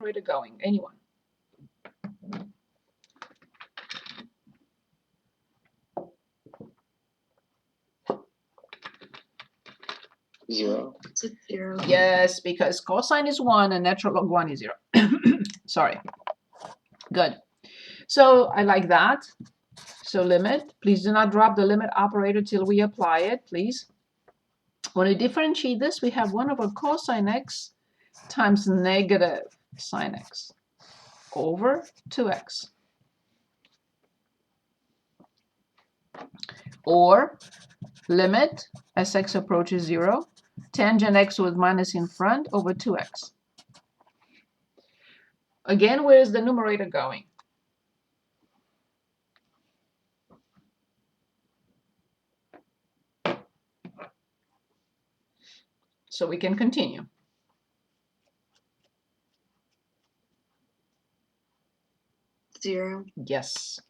numerator going? Anyone? Zero. It's a 0. Yes, because cosine is 1 and natural log 1 is 0. Sorry. Good. So I like that. So limit. Please do not drop the limit operator till we apply it, please. When we differentiate this, we have 1 over cosine x times negative sine x over 2x. Or limit as x approaches 0, tangent x with minus in front over 2x. Again, where is the numerator going? So we can continue. Zero. Yes.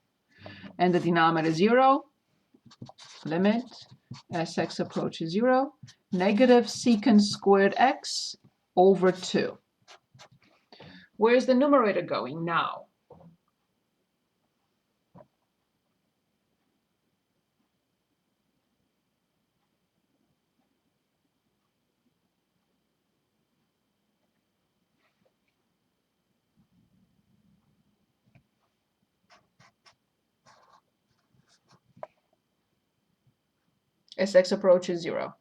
And the denominator 0, limit as x approaches 0, negative secant squared x over 2. Where's the numerator going now? As x approaches 0.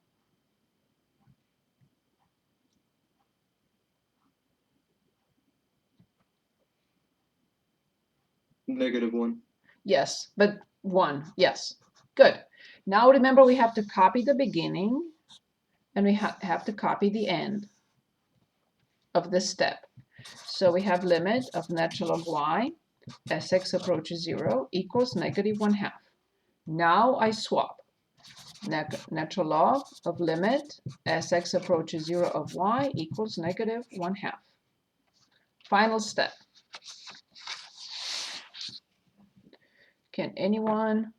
-1. Yes, but 1, yes. Good. Now remember we have to copy the beginning and we have to copy the end of this step. So we have limit of natural log y as x approaches 0 equals -1/2. Now I swap. Natural log of limit as x approaches 0 of y equals -1/2. Final step. Can anyone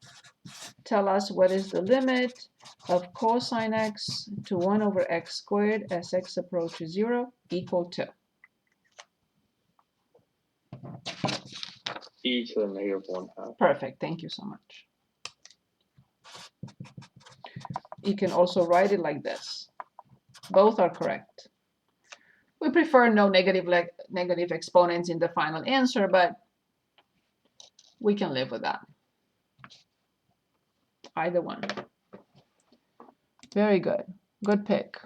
tell us what is the limit of cosine x to 1 over x squared as x approaches 0 equal to? E to the -1/2. Perfect. Thank you so much. You can also write it like this. Both are correct. We prefer no negative exponents in the final answer, but we can live with that. Either one. Very good. Good pick.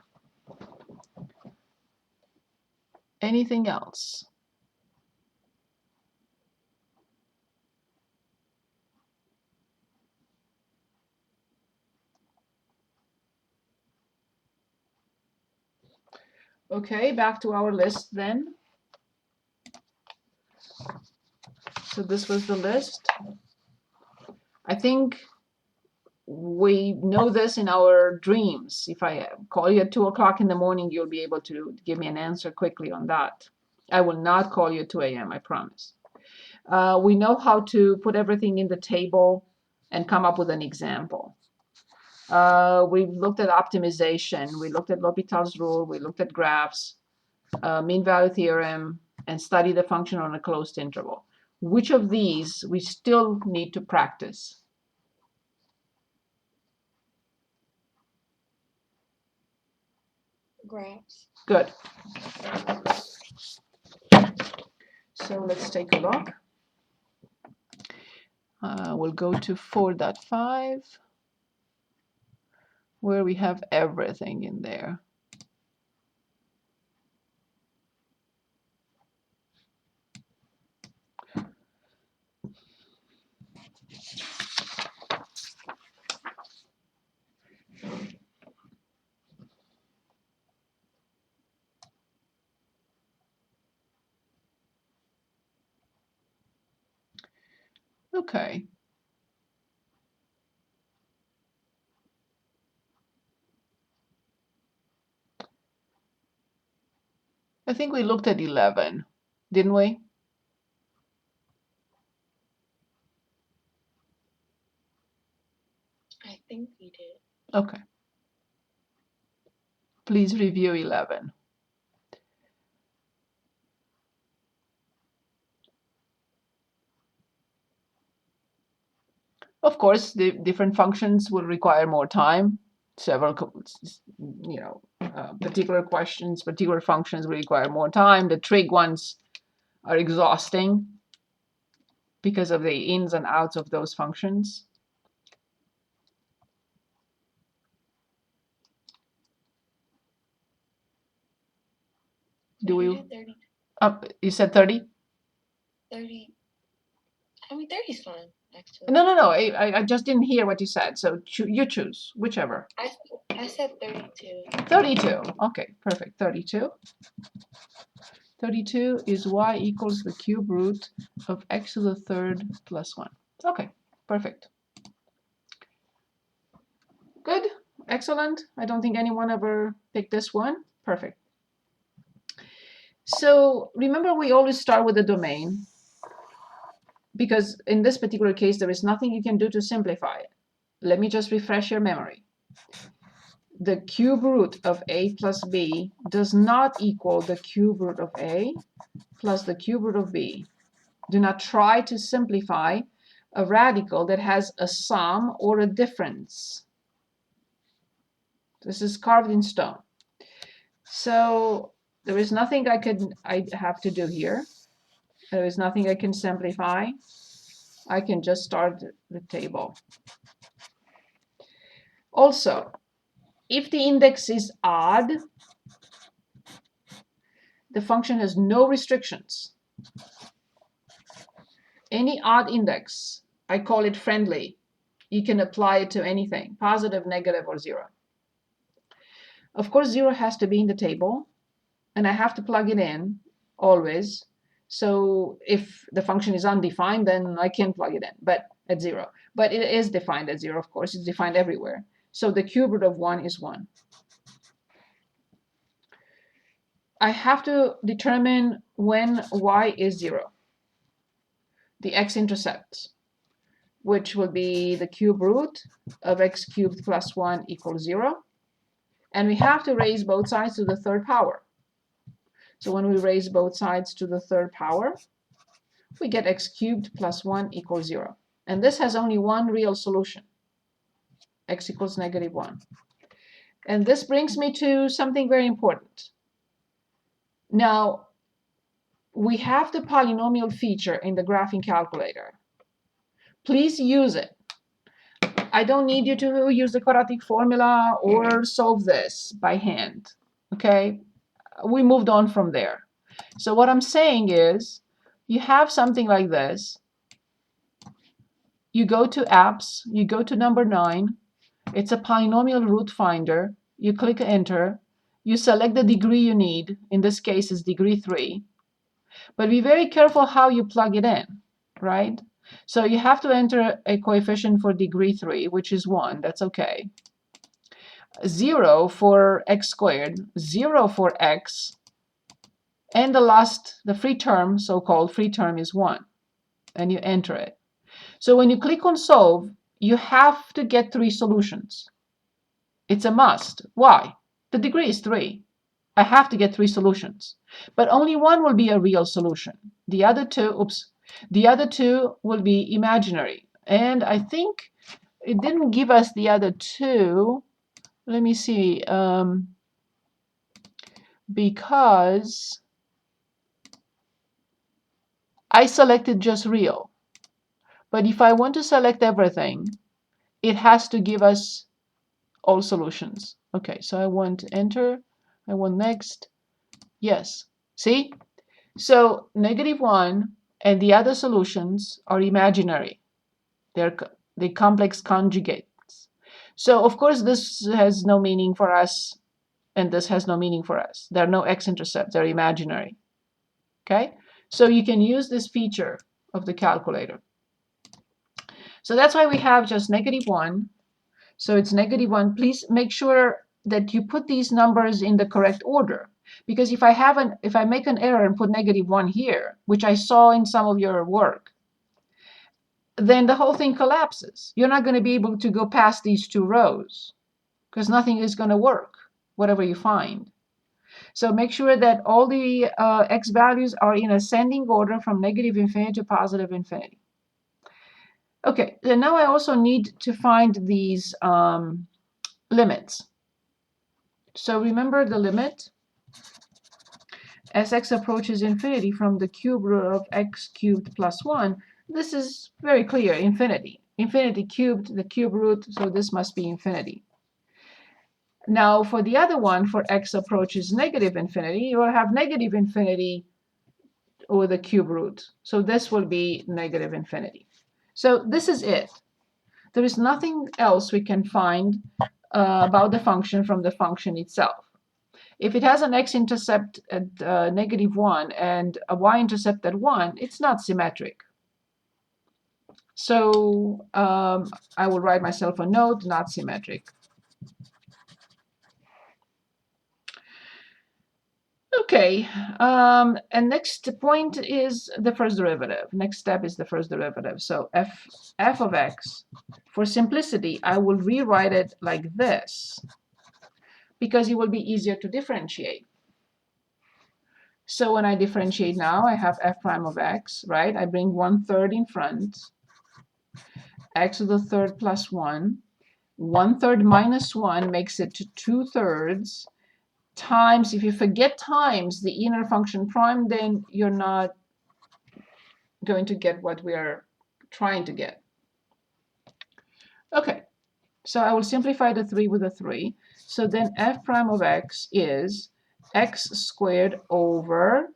Anything else? Okay, back to our list then. So this was the list. I think we know this in our dreams. If I call you at 2 o'clock in the morning, you'll be able to give me an answer quickly on that. I will not call you at 2 a.m., I promise. We know how to put everything in the table and come up with an example. We've looked at optimization. We looked at L'Hopital's rule. We looked at graphs, mean value theorem, and study the function on a closed interval. Which of these we still need to practice? Graphs. Good. So let's take a look. We'll go to 4.5, where we have everything in there. Okay. I think we looked at 11, didn't we? I think we did. Okay. Please review 11. Of course, the different functions will require more time. Several, particular questions, particular functions will require more time. The trig ones are exhausting because of the ins and outs of those functions. Do we? 30. You said 30? 30. I mean, 30 is fine, actually. No. I just didn't hear what you said. So you choose whichever. I said 32. 32. Okay, perfect. 32. 32 is y equals the cube root of x to the third plus 1. Okay, perfect. Good, excellent. I don't think anyone ever picked this one. Perfect. So remember, we always start with the domain, because in this particular case, there is nothing you can do to simplify it. Let me just refresh your memory. The cube root of a plus b does not equal the cube root of a plus the cube root of b. Do not try to simplify a radical that has a sum or a difference. This is carved in stone. So there is nothing I have to do here. There is nothing I can simplify. I can just start the table. Also, if the index is odd, the function has no restrictions. Any odd index, I call it friendly. You can apply it to anything, positive, negative, or 0. Of course, 0 has to be in the table, and I have to plug it in always. So if the function is undefined, then I can't plug it in, but at 0. But it is defined at 0, of course. It's defined everywhere. So the cube root of 1 is 1. I have to determine when y is 0. The x-intercept, which will be the cube root of x cubed plus 1 equals 0. And we have to raise both sides to the third power. So when we raise both sides to the third power, we get x cubed plus 1 equals 0. And this has only one real solution, x equals negative 1. And this brings me to something very important. Now, we have the polynomial feature in the graphing calculator. Please use it. I don't need you to use the quadratic formula or solve this by hand, okay? We moved on from there. So what I'm saying is, you have something like this. You go to apps, you go to number 9. It's a polynomial root finder. You click enter. You select the degree you need. In this case, it's degree 3. But be very careful how you plug it in, right? So you have to enter a coefficient for degree 3, which is 1. That's okay. 0 for x squared, 0 for x, and the free term, so-called free term, is 1. And you enter it. So when you click on solve, you have to get 3 solutions. It's a must. Why? The degree is 3. I have to get 3 solutions. But only one will be a real solution. The other two will be imaginary. And I think it didn't give us the other 2. Let me see. Because I selected just real. But if I want to select everything, it has to give us all solutions. Okay, so I want enter. I want next. Yes. See? So negative 1 and the other solutions are imaginary. They're complex conjugates. So of course this has no meaning for us, and this has no meaning for us. There are no x-intercepts. They're imaginary. Okay? So you can use this feature of the calculator. So that's why we have just negative 1. So it's negative 1. Please make sure that you put these numbers in the correct order. Because if I make an error and put negative 1 here, which I saw in some of your work, then the whole thing collapses. You're not going to be able to go past these 2 rows because nothing is going to work, whatever you find. So make sure that all the x values are in ascending order from negative infinity to positive infinity. Okay, then now I also need to find these limits. So remember the limit? As x approaches infinity from the cube root of x cubed plus 1, this is very clear, infinity. Infinity cubed, the cube root, so this must be infinity. Now for the other one, for x approaches negative infinity, you will have negative infinity over the cube root. So this will be negative infinity. So this is it. There is nothing else we can find about the function from the function itself. If it has an x-intercept at -1 and a y-intercept at 1, it's not symmetric. So I will write myself a note, not symmetric. Okay, and next point is the first derivative. Next step is the first derivative. So f of x, for simplicity, I will rewrite it like this because it will be easier to differentiate. So when I differentiate now, I have f prime of x, right? I bring 1/3 in front, x to the third plus 1. 1/3 minus 1 makes it to 2/3 times, if you forget times the inner function prime, then you're not going to get what we are trying to get. Okay, so I will simplify the 3 with a 3. So then f prime of x is x squared over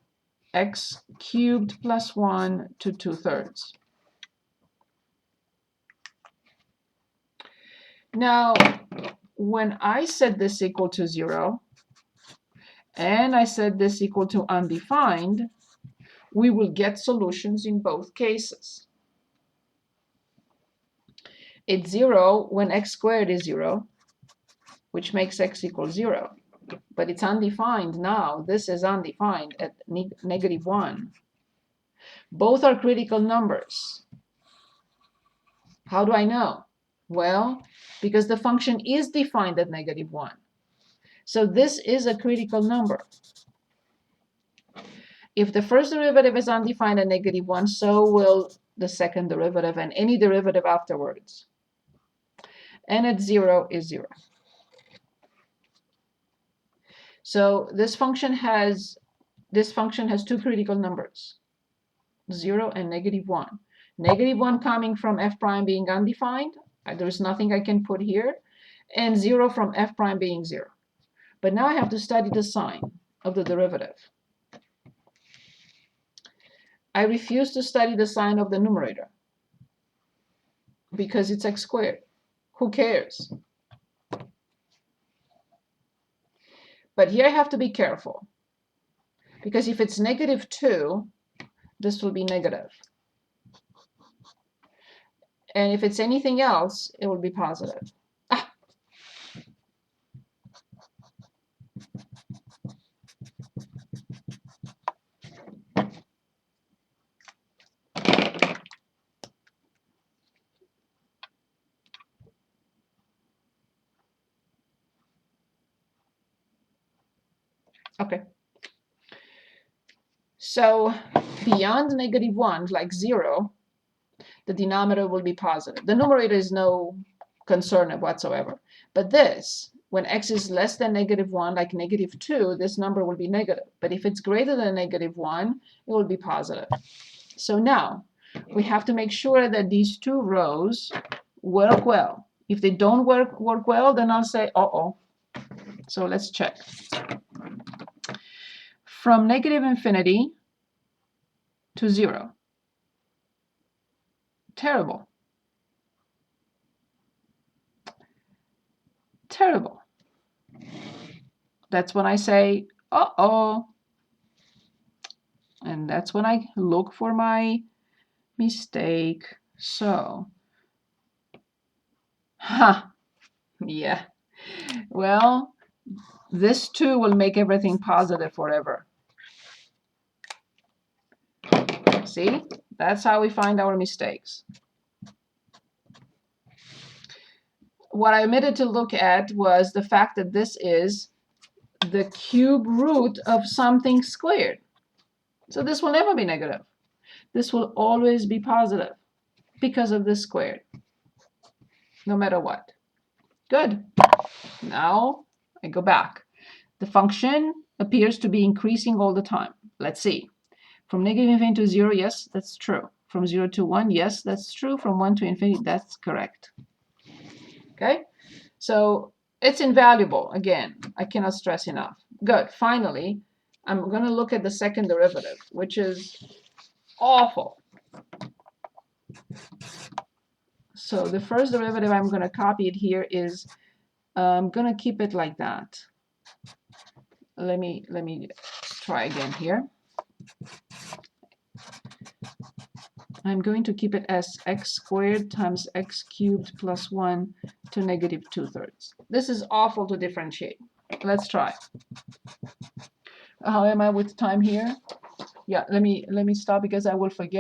x cubed plus 1 to 2/3. Now, when I set this equal to 0, and I set this equal to undefined, we will get solutions in both cases. It's 0 when x squared is 0, which makes x equal 0. But it's undefined now. This is undefined at -1. Both are critical numbers. How do I know? Well, because the function is defined at -1. So this is a critical number. If the first derivative is undefined at -1, so will the second derivative and any derivative afterwards. And at 0 is 0. So this function has two critical numbers, 0 and -1. -1 coming from f prime being undefined, there's nothing I can put here, and 0 from f prime being 0. But now I have to study the sign of the derivative. I refuse to study the sign of the numerator because it's x squared. Who cares? But here I have to be careful because if it's -2, this will be negative. And if it's anything else, it will be positive. Ah. Okay. So beyond -1, like 0, the denominator will be positive. The numerator is no concern whatsoever. But this, when x is less than -1, like -2, this number will be negative. But if it's greater than -1, it will be positive. So now we have to make sure that these two rows work well. If they don't work well, then I'll say, uh-oh. So let's check. From -infinity to 0. Terrible. Terrible. That's when I say, uh-oh. And that's when I look for my mistake. So, yeah. Well, this too will make everything positive forever. See? That's how we find our mistakes. What I omitted to look at was the fact that this is the cube root of something squared. So this will never be negative. This will always be positive. because of this squared, no matter what. Good. Now I go back. The function appears to be increasing all the time. Let's see. From negative infinity to 0, yes, that's true. From 0 to 1, yes, that's true. From 1 to infinity, that's correct. Okay? So it's invaluable. Again, I cannot stress enough. Good. Finally, I'm going to look at the second derivative, which is awful. So the first derivative, I'm going to copy it here, is I'm going to keep it like that. Let me try again here. I'm going to keep it as x squared times x cubed plus 1 to negative 2/3. This is awful to differentiate. Let's try. How am I with time here? Yeah, let me stop because I will forget.